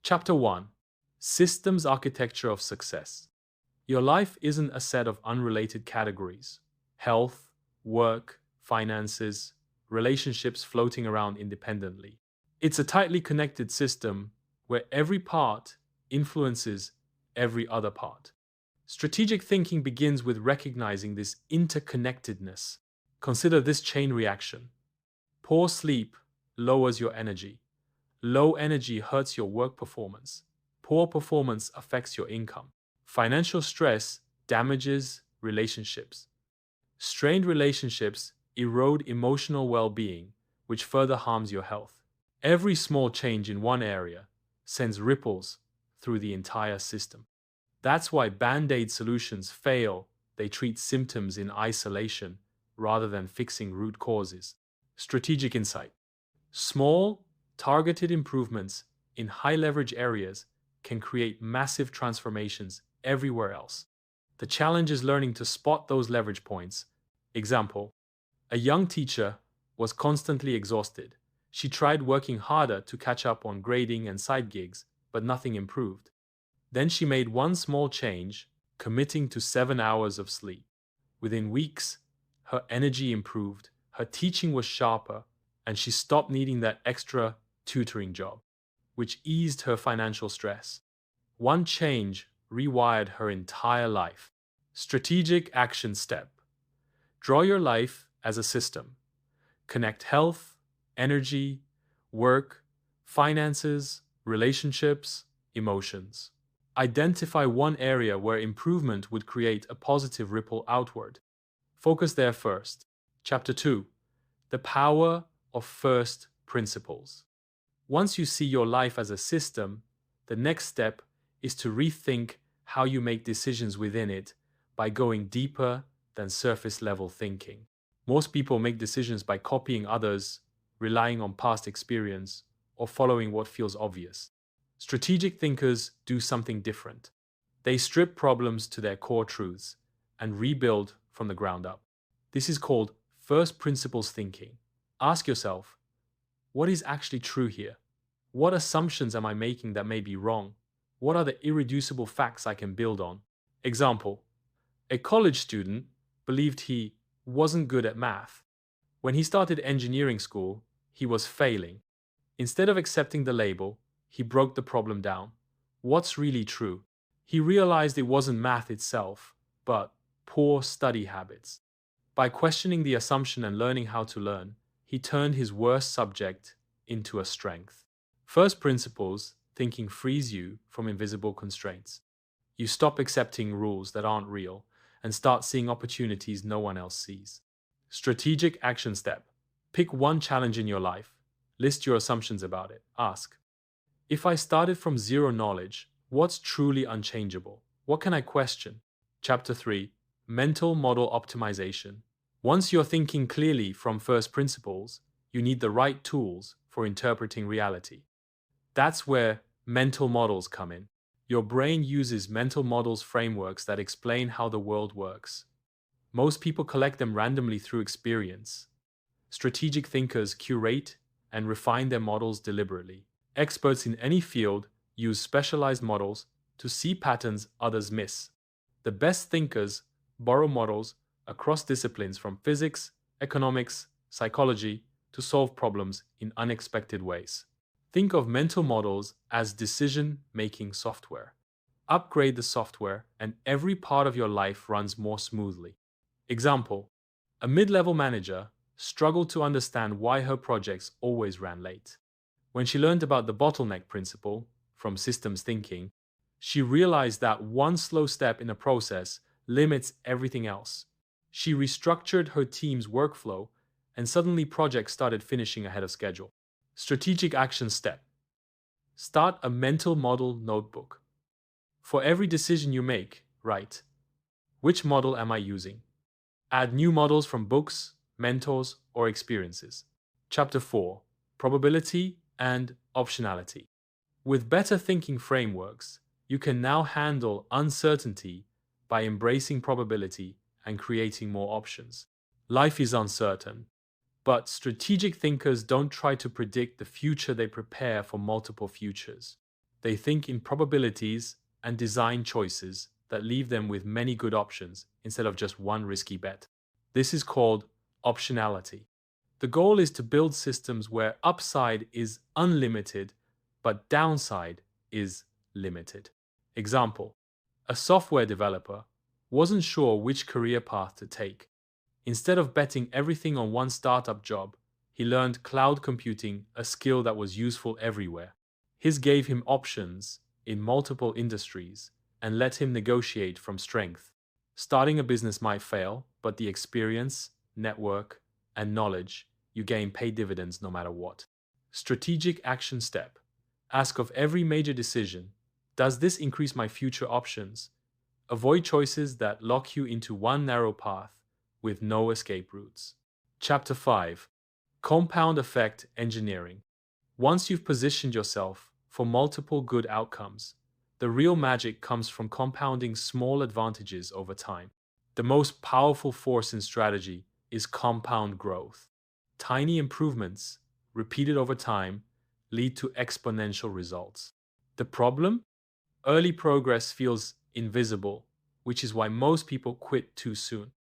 Chapter 1: Systems Architecture of Success. Your life isn't a set of unrelated categories: health, work, finances, relationships floating around independently. It's a tightly connected system where every part influences every other part. Strategic thinking begins with recognizing this interconnectedness. Consider this chain reaction. Poor sleep lowers your energy. Low energy hurts your work performance. Poor performance affects your income. Financial stress damages relationships. Strained relationships erode emotional well-being, which further harms your health. Every small change in one area sends ripples through the entire system. That's why band-aid solutions fail. They treat symptoms in isolation rather than fixing root causes. Strategic insight. Small, targeted improvements in high-leverage areas can create massive transformations everywhere else. The challenge is learning to spot those leverage points. Example: a young teacher was constantly exhausted. She tried working harder to catch up on grading and side gigs, but nothing improved. Then she made one small change, committing to 7 hours of sleep. Within weeks, her energy improved, her teaching was sharper, and she stopped needing that extra tutoring job, which eased her financial stress. One change rewired her entire life. Strategic action step. Draw your life as a system. Connect health, energy, work, finances, relationships, emotions. Identify one area where improvement would create a positive ripple outward. Focus there first. Chapter 2: The Power of First Principles. Once you see your life as a system, the next step is to rethink how you make decisions within it by going deeper than surface-level thinking. Most people make decisions by copying others, relying on past experience, or following what feels obvious. Strategic thinkers do something different. They strip problems to their core truths and rebuild from the ground up. This is called first principles thinking. Ask yourself, what is actually true here? What assumptions am I making that may be wrong? What are the irreducible facts I can build on? Example: a college student believed he wasn't good at math. When he started engineering school, he was failing. Instead of accepting the label, he broke the problem down. What's really true? He realized it wasn't math itself, but poor study habits. By questioning the assumption and learning how to learn, he turned his worst subject into a strength. First principles thinking frees you from invisible constraints. You stop accepting rules that aren't real and start seeing opportunities no one else sees. Strategic action step. Pick one challenge in your life. List your assumptions about it. Ask, if I started from zero knowledge, what's truly unchangeable? What can I question? Chapter 3: Mental Model Optimization. Once you're thinking clearly from first principles, you need the right tools for interpreting reality. That's where mental models come in. Your brain uses mental models frameworks that explain how the world works. Most people collect them randomly through experience. Strategic thinkers curate and refine their models deliberately. Experts in any field use specialized models to see patterns others miss. The best thinkers borrow models across disciplines from physics, economics, psychology to solve problems in unexpected ways. Think of mental models as decision-making software. Upgrade the software and every part of your life runs more smoothly. Example: a mid-level manager struggled to understand why her projects always ran late. When she learned about the bottleneck principle from systems thinking, she realized that one slow step in a process limits everything else. She restructured her team's workflow, and suddenly projects started finishing ahead of schedule. Strategic action step. Start a mental model notebook. For every decision you make, write, which model am I using? Add new models from books, mentors, or experiences. Chapter 4: Probability and Optionality. With better thinking frameworks, you can now handle uncertainty by embracing probability and creating more options. Life is uncertain, but strategic thinkers don't try to predict the future, they prepare for multiple futures. They think in probabilities and design choices that leave them with many good options instead of just one risky bet. This is called optionality. The goal is to build systems where upside is unlimited, but downside is limited. Example: a software developer wasn't sure which career path to take. Instead of betting everything on one startup job, he learned cloud computing, a skill that was useful everywhere. His gave him options in multiple industries and let him negotiate from strength. Starting a business might fail, but the experience, network, and knowledge you gain pay dividends no matter what. Strategic action step. Ask of every major decision, does this increase my future options? Avoid choices that lock you into one narrow path with no escape routes. Chapter 5. Compound Effect Engineering. Once you've positioned yourself for multiple good outcomes, the real magic comes from compounding small advantages over time. The most powerful force in strategy is compound growth. Tiny improvements, repeated over time, lead to exponential results. The problem? Early progress feels invisible, which is why most people quit too soon.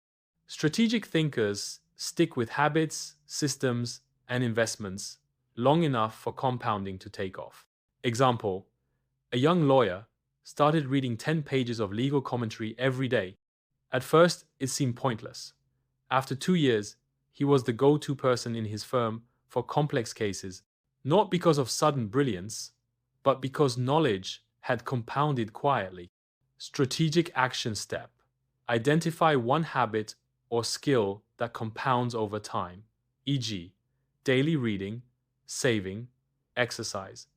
Strategic thinkers stick with habits, systems, and investments long enough for compounding to take off. Example: a young lawyer started reading 10 pages of legal commentary every day. At first, it seemed pointless. After 2 years, he was the go-to person in his firm for complex cases, not because of sudden brilliance, but because knowledge had compounded quietly. Strategic action step. Identify one habit or skill that compounds over time, e.g., daily reading, saving, exercise.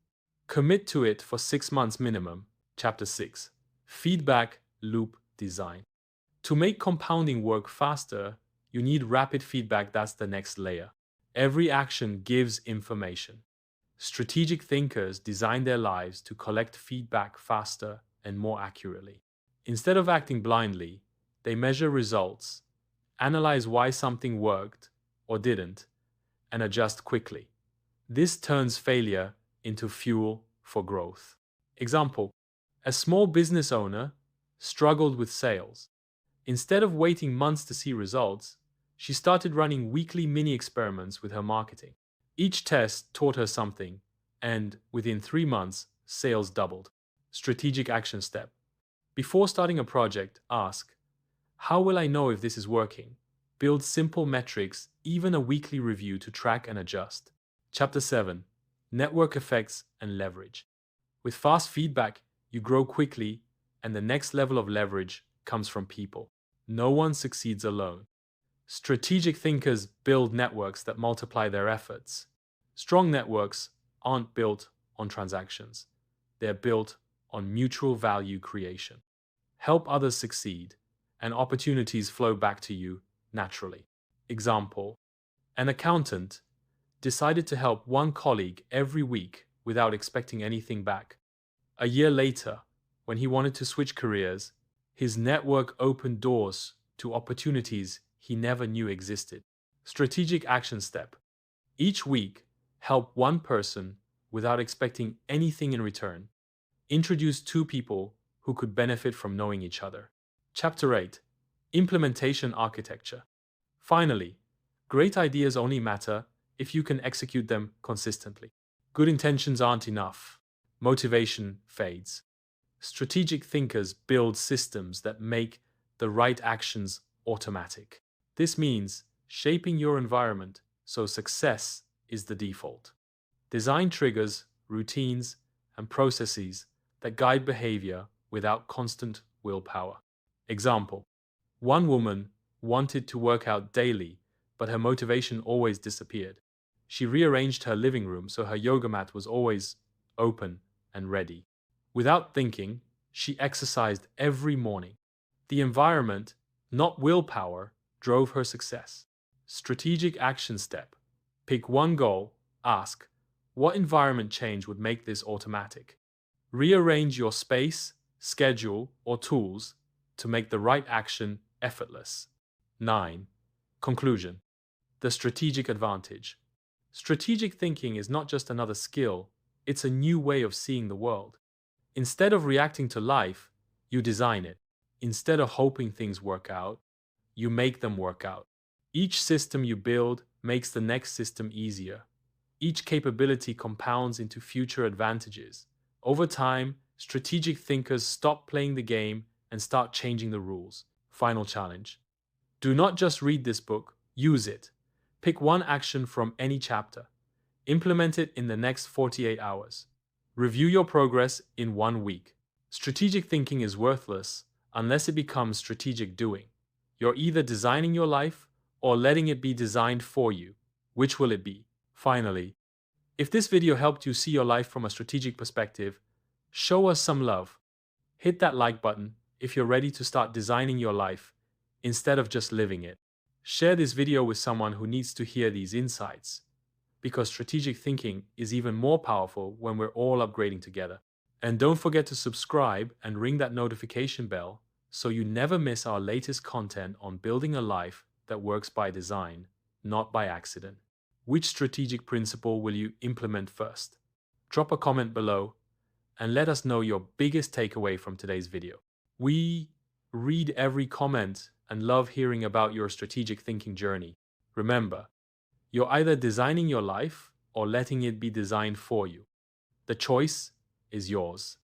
Commit to it for 6 months minimum. Chapter 6. Feedback Loop Design. To make compounding work faster, you need rapid feedback. That's the next layer. Every action gives information. Strategic thinkers design their lives to collect feedback faster and more accurately. Instead of acting blindly, they measure results, analyze why something worked or didn't, and adjust quickly. This turns failure into fuel for growth. Example: a small business owner struggled with sales. Instead of waiting months to see results, she started running weekly mini experiments with her marketing. Each test taught her something, and within 3 months, sales doubled. Strategic action step. Before starting a project, ask, how will I know if this is working? Build simple metrics, even a weekly review to track and adjust. Chapter 7. Network Effects and Leverage. With fast feedback, you grow quickly, and the next level of leverage comes from people. No one succeeds alone. Strategic thinkers build networks that multiply their efforts. Strong networks aren't built on transactions. They're built on mutual value creation. Help others succeed, and opportunities flow back to you naturally. Example: an accountant decided to help one colleague every week without expecting anything back. A year later, when he wanted to switch careers, his network opened doors to opportunities he never knew existed. Strategic action step. Each week, help one person without expecting anything in return. Introduce 2 people who could benefit from knowing each other. Chapter 8. Implementation Architecture. Finally, great ideas only matter if you can execute them consistently. Good intentions aren't enough. Motivation fades. Strategic thinkers build systems that make the right actions automatic. This means shaping your environment so success is the default. Design triggers, routines, and processes that guide behavior without constant willpower. Example: one woman wanted to work out daily, but her motivation always disappeared. She rearranged her living room so her yoga mat was always open and ready. Without thinking, she exercised every morning. The environment, not willpower, drove her success. Strategic action step. Pick one goal. Ask, what environment change would make this automatic? Rearrange your space, schedule, or tools to make the right action effortless. 9. Conclusion. The strategic advantage. Strategic thinking is not just another skill, it's a new way of seeing the world. Instead of reacting to life, you design it. Instead of hoping things work out, you make them work out. Each system you build makes the next system easier. Each capability compounds into future advantages. Over time, strategic thinkers stop playing the game and start changing the rules. Final challenge. Do not just read this book, use it. Pick one action from any chapter. Implement it in the next 48 hours. Review your progress in 1 week. Strategic thinking is worthless unless it becomes strategic doing. You're either designing your life or letting it be designed for you. Which will it be? Finally, if this video helped you see your life from a strategic perspective, show us some love. Hit that like button if you're ready to start designing your life instead of just living it. Share this video with someone who needs to hear these insights, because strategic thinking is even more powerful when we're all upgrading together. And don't forget to subscribe and ring that notification bell so you never miss our latest content on building a life that works by design, not by accident. Which strategic principle will you implement first? Drop a comment below and let us know your biggest takeaway from today's video. We read every comment and love hearing about your strategic thinking journey. Remember, you're either designing your life or letting it be designed for you. The choice is yours.